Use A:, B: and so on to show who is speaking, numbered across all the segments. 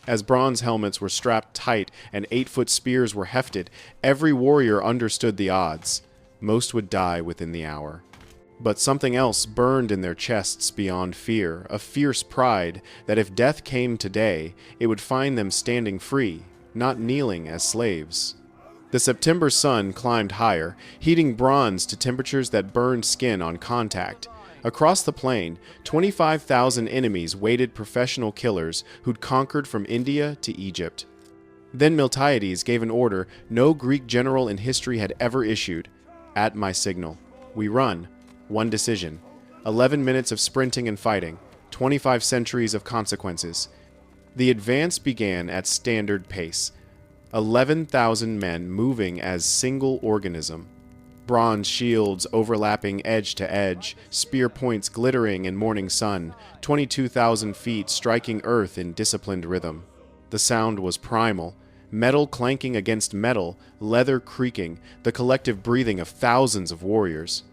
A: As bronze helmets were strapped tight and 8-foot spears were hefted, every warrior understood the odds. Most would die within the hour. But something else burned in their chests beyond fear, a fierce pride that if death came today, it would find them standing free, not kneeling as slaves. The September sun climbed higher, heating bronze to temperatures that burned skin on contact. Across the plain, 25,000 enemies waited professional killers who'd conquered from India to Egypt. Then Miltiades gave an order no Greek general in history had ever issued. At my signal, we run. One decision. 11 minutes of sprinting and fighting. 25 centuries of consequences. The advance began at standard pace. 11,000 men moving as single organism. Bronze shields overlapping edge to edge, spear points glittering in morning sun, 22,000 feet striking earth in disciplined rhythm. The sound was primal, metal clanking against metal, leather creaking, the collective breathing of thousands of warriors.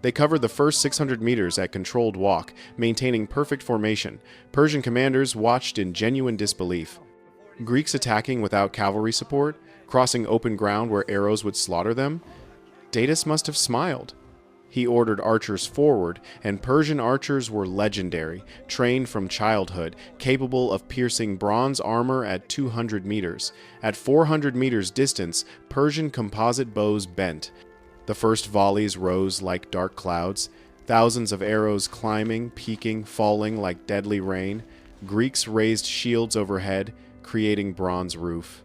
A: They covered the first 600 meters at controlled walk, maintaining perfect formation. Persian commanders watched in genuine disbelief. Greeks attacking without cavalry support, crossing open ground where arrows would slaughter them. Datis must have smiled. He ordered archers forward, and Persian archers were legendary, trained from childhood, capable of piercing bronze armor at 200 meters. At 400 meters distance, Persian composite bows bent. The first volleys rose like dark clouds, thousands of arrows climbing, peaking, falling like deadly rain. Greeks raised shields overhead, creating bronze roof.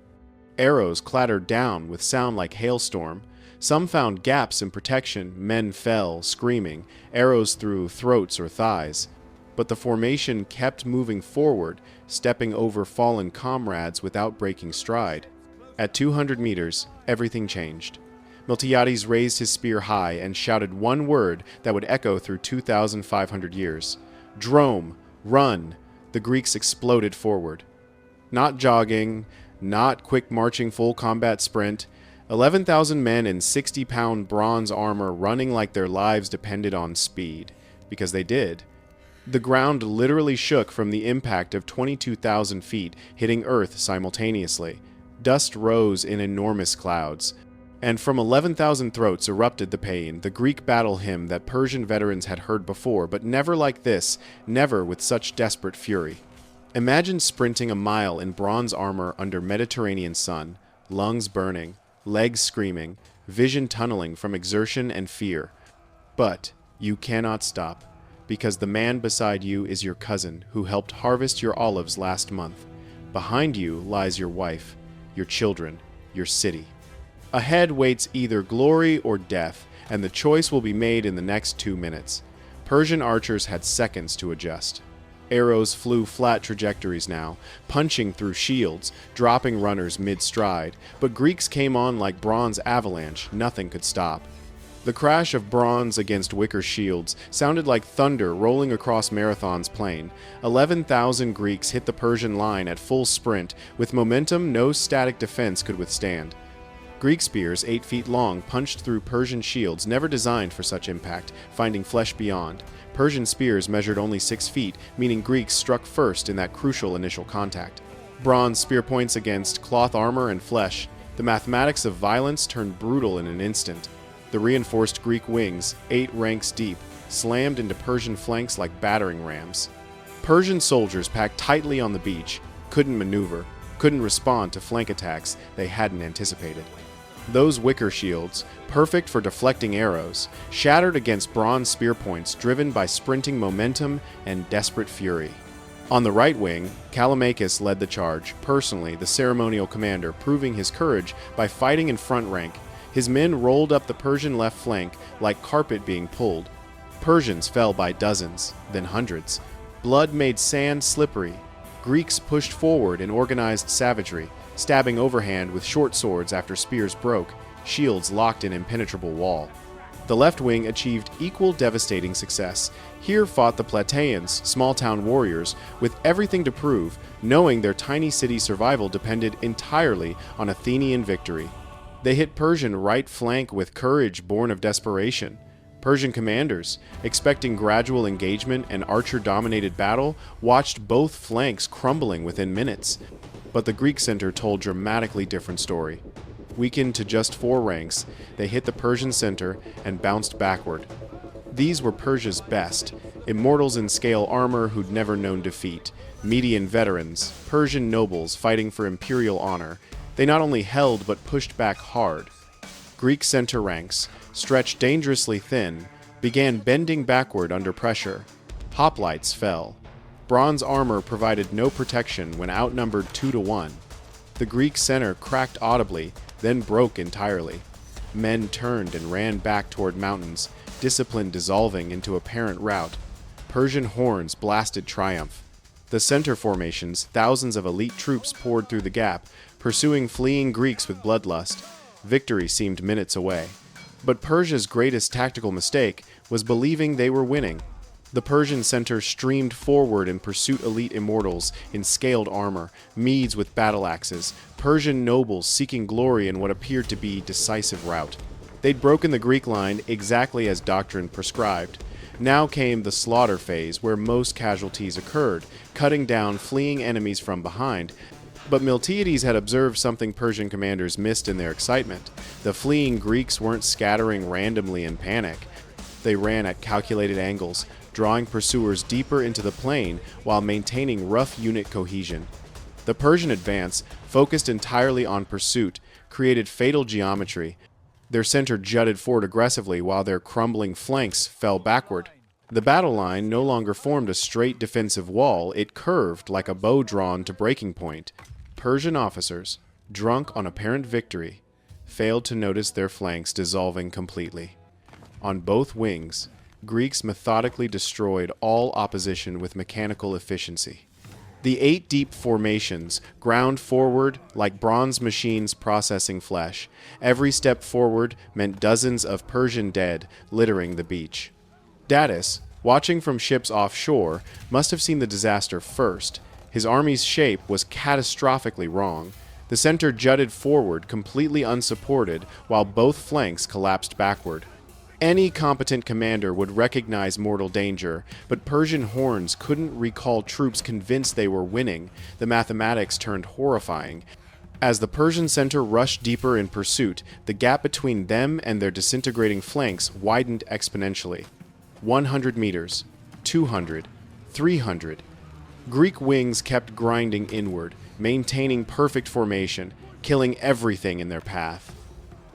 A: Arrows clattered down with sound like hailstorm. Some found gaps in protection, men fell, screaming, arrows through throats or thighs. But the formation kept moving forward, stepping over fallen comrades without breaking stride. At 200 meters, everything changed. Miltiades raised his spear high and shouted one word that would echo through 2,500 years. Drome, run! The Greeks exploded forward. Not jogging, not quick marching full combat sprint. 11,000 men in 60-pound bronze armor running like their lives depended on speed. Because they did. The ground literally shook from the impact of 22,000 feet hitting Earth simultaneously. Dust rose in enormous clouds. And from 11,000 throats erupted the pain, the Greek battle hymn that Persian veterans had heard before, but never like this, never with such desperate fury. Imagine sprinting a mile in bronze armor under Mediterranean sun, lungs burning, legs screaming, vision tunneling from exertion and fear. But you cannot stop, because the man beside you is your cousin who helped harvest your olives last month. Behind you lies your wife, your children, your city. Ahead waits either glory or death, and the choice will be made in the next 2 minutes. Persian archers had seconds to adjust. Arrows flew flat trajectories now, punching through shields, dropping runners mid-stride, but Greeks came on like bronze avalanche, nothing could stop. The crash of bronze against wicker shields sounded like thunder rolling across Marathon's plain. 11,000 Greeks hit the Persian line at full sprint, with momentum no static defense could withstand. Greek spears 8 feet long punched through Persian shields never designed for such impact, finding flesh beyond. Persian spears measured only 6 feet, meaning Greeks struck first in that crucial initial contact. Bronze spear points against cloth armor and flesh. The mathematics of violence turned brutal in an instant. The reinforced Greek wings, 8 ranks deep, slammed into Persian flanks like battering rams. Persian soldiers packed tightly on the beach, couldn't maneuver, couldn't respond to flank attacks they hadn't anticipated. Those wicker shields, perfect for deflecting arrows, shattered against bronze spear points driven by sprinting momentum and desperate fury. On the right wing, Callimachus led the charge, personally the ceremonial commander, proving his courage by fighting in front rank. His men rolled up the Persian left flank like carpet being pulled. Persians fell by dozens, then hundreds. Blood made sand slippery. Greeks pushed forward in organized savagery, stabbing overhand with short swords after spears broke, shields locked in impenetrable wall. The left wing achieved equal devastating success. Here fought the Plataeans, small-town warriors, with everything to prove, knowing their tiny city survival depended entirely on Athenian victory. They hit Persian right flank with courage born of desperation. Persian commanders, expecting gradual engagement and archer-dominated battle, watched both flanks crumbling within minutes. But the Greek center told a dramatically different story. Weakened to just 4 ranks, they hit the Persian center and bounced backward. These were Persia's best, immortals in scale armor who'd never known defeat, Median veterans, Persian nobles fighting for imperial honor. They not only held but pushed back hard. Greek center ranks, stretched dangerously thin, began bending backward under pressure. Hoplites fell. Bronze armor provided no protection when outnumbered 2 to 1. The Greek center cracked audibly, then broke entirely. Men turned and ran back toward mountains, discipline dissolving into apparent rout. Persian horns blasted triumph. The center formations, thousands of elite troops poured through the gap, pursuing fleeing Greeks with bloodlust. Victory seemed minutes away. But Persia's greatest tactical mistake was believing they were winning. The Persian center streamed forward in pursuit elite immortals in scaled armor, Medes with battle axes, Persian nobles seeking glory in what appeared to be decisive rout. They'd broken the Greek line exactly as doctrine prescribed. Now came the slaughter phase where most casualties occurred, cutting down fleeing enemies from behind. But Miltiades had observed something Persian commanders missed in their excitement. The fleeing Greeks weren't scattering randomly in panic. They ran at calculated angles, drawing pursuers deeper into the plain while maintaining rough unit cohesion. The Persian advance, focused entirely on pursuit, created fatal geometry. Their center jutted forward aggressively while their crumbling flanks fell backward. The battle line no longer formed a straight defensive wall, it curved like a bow drawn to breaking point. Persian officers, drunk on apparent victory, failed to notice their flanks dissolving completely. On both wings, Greeks methodically destroyed all opposition with mechanical efficiency. The 8 deep formations ground forward like bronze machines processing flesh. Every step forward meant dozens of Persian dead littering the beach. Datis, watching from ships offshore, must have seen the disaster first. His army's shape was catastrophically wrong. The center jutted forward, completely unsupported, while both flanks collapsed backward. Any competent commander would recognize mortal danger, but Persian horns couldn't recall troops convinced they were winning. The mathematics turned horrifying. As the Persian center rushed deeper in pursuit, the gap between them and their disintegrating flanks widened exponentially. 100 meters, 200, 300. Greek wings kept grinding inward, maintaining perfect formation, killing everything in their path.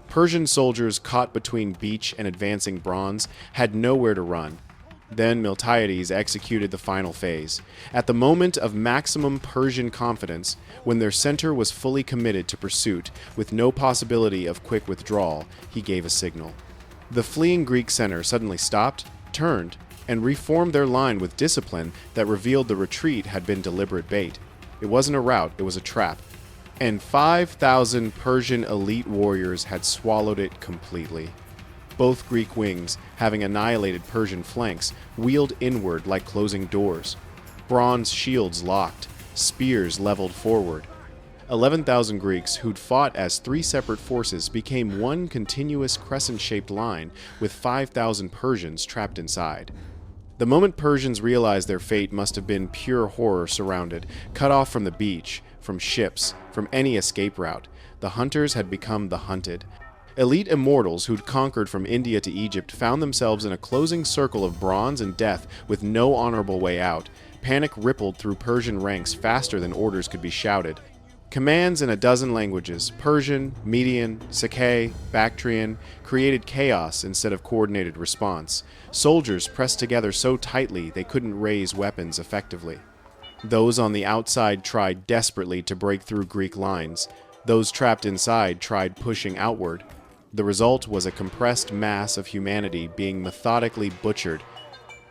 A: Persian soldiers caught between beach and advancing bronze had nowhere to run. Then Miltiades executed the final phase. At the moment of maximum Persian confidence, when their center was fully committed to pursuit, with no possibility of quick withdrawal, he gave a signal. The fleeing Greek center suddenly stopped, turned, and reformed their line with discipline that revealed the retreat had been deliberate bait. It wasn't a rout, it was a trap. And 5,000 Persian elite warriors had swallowed it completely. Both Greek wings, having annihilated Persian flanks, wheeled inward like closing doors. Bronze shields locked, spears leveled forward. 11,000 Greeks who'd fought as 3 separate forces became one continuous crescent-shaped line with 5,000 Persians trapped inside. The moment Persians realized their fate must have been pure horror surrounded, cut off from the beach, from ships, from any escape route. The hunters had become the hunted. Elite immortals who'd conquered from India to Egypt found themselves in a closing circle of bronze and death with no honorable way out. Panic rippled through Persian ranks faster than orders could be shouted. Commands in a dozen languages, Persian, Median, Sakai, Bactrian, created chaos instead of coordinated response. Soldiers pressed together so tightly they couldn't raise weapons effectively. Those on the outside tried desperately to break through Greek lines. Those trapped inside tried pushing outward. The result was a compressed mass of humanity being methodically butchered.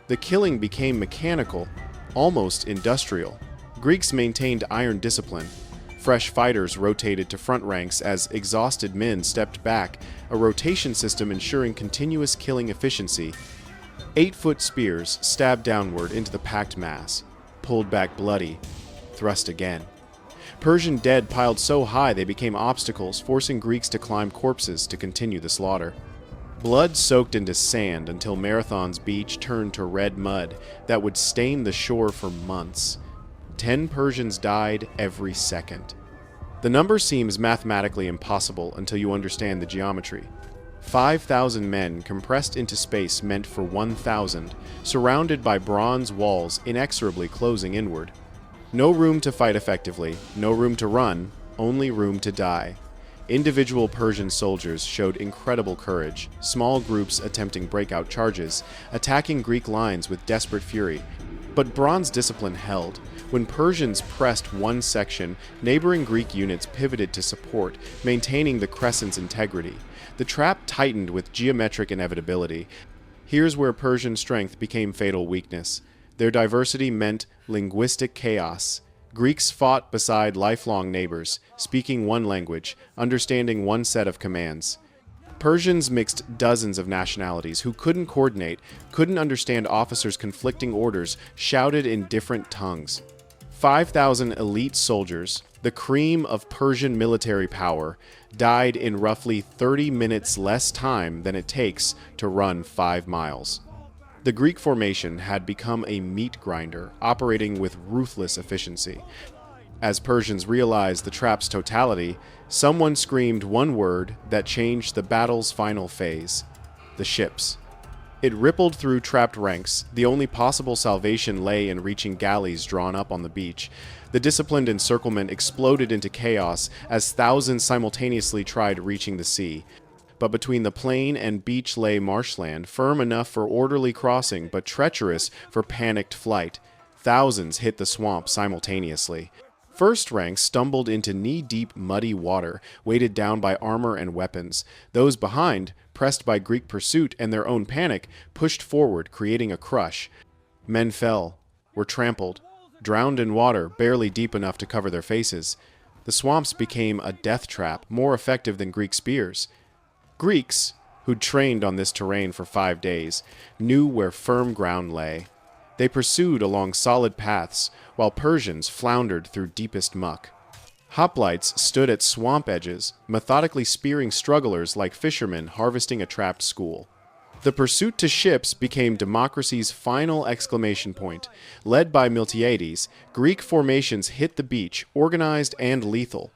A: The killing became mechanical, almost industrial. Greeks maintained iron discipline. Fresh fighters rotated to front ranks as exhausted men stepped back, a rotation system ensuring continuous killing efficiency. 8-foot spears stabbed downward into the packed mass. Pulled back bloody, thrust again. Persian dead piled so high they became obstacles, forcing Greeks to climb corpses to continue the slaughter. Blood soaked into sand until Marathon's beach turned to red mud that would stain the shore for months. 10 Persians died every second. The number seems mathematically impossible until you understand the geometry. 5,000 men compressed into space meant for 1,000, surrounded by bronze walls inexorably closing inward. No room to fight effectively, no room to run, only room to die. Individual Persian soldiers showed incredible courage, small groups attempting breakout charges, attacking Greek lines with desperate fury. But bronze discipline held. When Persians pressed one section, neighboring Greek units pivoted to support, maintaining the crescent's integrity. The trap tightened with geometric inevitability. Here's where Persian strength became fatal weakness. Their diversity meant linguistic chaos. Greeks fought beside lifelong neighbors, speaking one language, understanding one set of commands. Persians mixed dozens of nationalities who couldn't coordinate, couldn't understand officers' conflicting orders, shouted in different tongues. 5,000 elite soldiers, the cream of Persian military power, died in roughly 30 minutes less time than it takes to run 5 miles. The Greek formation had become a meat grinder, operating with ruthless efficiency. As Persians realized the trap's totality, someone screamed one word that changed the battle's final phase: the ships. It rippled through trapped ranks. The only possible salvation lay in reaching galleys drawn up on the beach. The disciplined encirclement exploded into chaos as thousands simultaneously tried reaching the sea. But between the plain and beach lay marshland, firm enough for orderly crossing, but treacherous for panicked flight. Thousands hit the swamp simultaneously. First ranks stumbled into knee-deep muddy water, weighted down by armor and weapons. Those behind, pressed by Greek pursuit and their own panic, pushed forward, creating a crush. Men fell, were trampled, drowned in water barely deep enough to cover their faces. The swamps became a death trap, more effective than Greek spears. Greeks, who'd trained on this terrain for 5 days, knew where firm ground lay. They pursued along solid paths, while Persians floundered through deepest muck. Hoplites stood at swamp edges, methodically spearing strugglers like fishermen harvesting a trapped school. The pursuit to ships became democracy's final exclamation point. Led by Miltiades, Greek formations hit the beach, organized and lethal.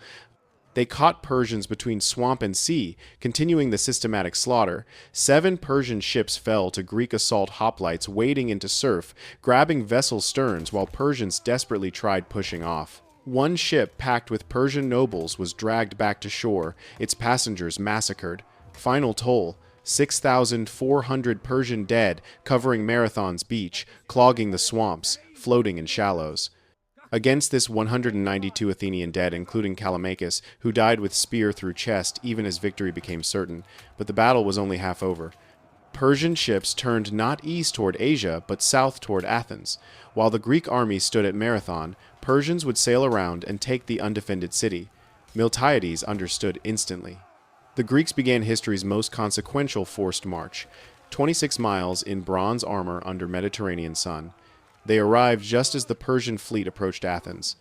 A: They caught Persians between swamp and sea, continuing the systematic slaughter. 7 Persian ships fell to Greek assault hoplites wading into surf, grabbing vessel sterns while Persians desperately tried pushing off. One ship packed with Persian nobles was dragged back to shore, its passengers massacred. Final toll: 6,400 Persian dead, covering Marathon's beach, clogging the swamps, floating in shallows. Against this 192 Athenian dead, including Callimachus, who died with spear through chest even as victory became certain, but the battle was only half over. Persian ships turned not east toward Asia, but south toward Athens. While the Greek army stood at Marathon, Persians would sail around and take the undefended city. Miltiades understood instantly. The Greeks began history's most consequential forced march, 26 miles in bronze armor under Mediterranean sun. They arrived just as the Persian fleet approached Athens.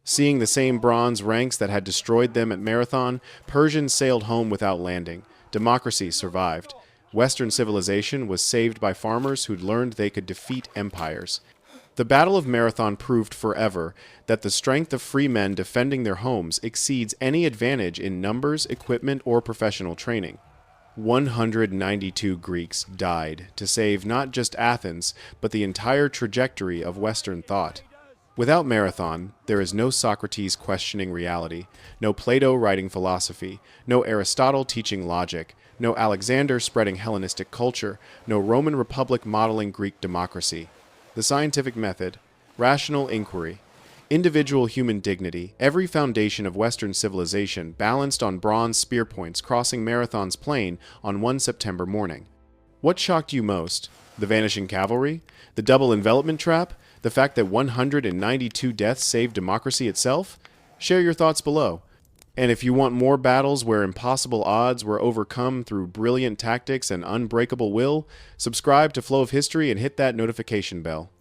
A: Seeing the same bronze ranks that had destroyed them at Marathon, Persians sailed home without landing. Democracy survived. Western civilization was saved by farmers who'd learned they could defeat empires. The Battle of Marathon proved forever that the strength of free men defending their homes exceeds any advantage in numbers, equipment, or professional training. 192 Greeks died to save not just Athens, but the entire trajectory of Western thought. Without Marathon, there is no Socrates questioning reality, no Plato writing philosophy, no Aristotle teaching logic, no Alexander spreading Hellenistic culture, no Roman Republic modeling Greek democracy. The scientific method, rational inquiry, individual human dignity, every foundation of Western civilization balanced on bronze spear points crossing Marathon's plain on one September morning. What shocked you most? The vanishing cavalry? The double envelopment trap? The fact that 192 deaths saved democracy itself? Share your thoughts below. And if you want more battles where impossible odds were overcome through brilliant tactics and unbreakable will, subscribe to Flow of History and hit that notification bell.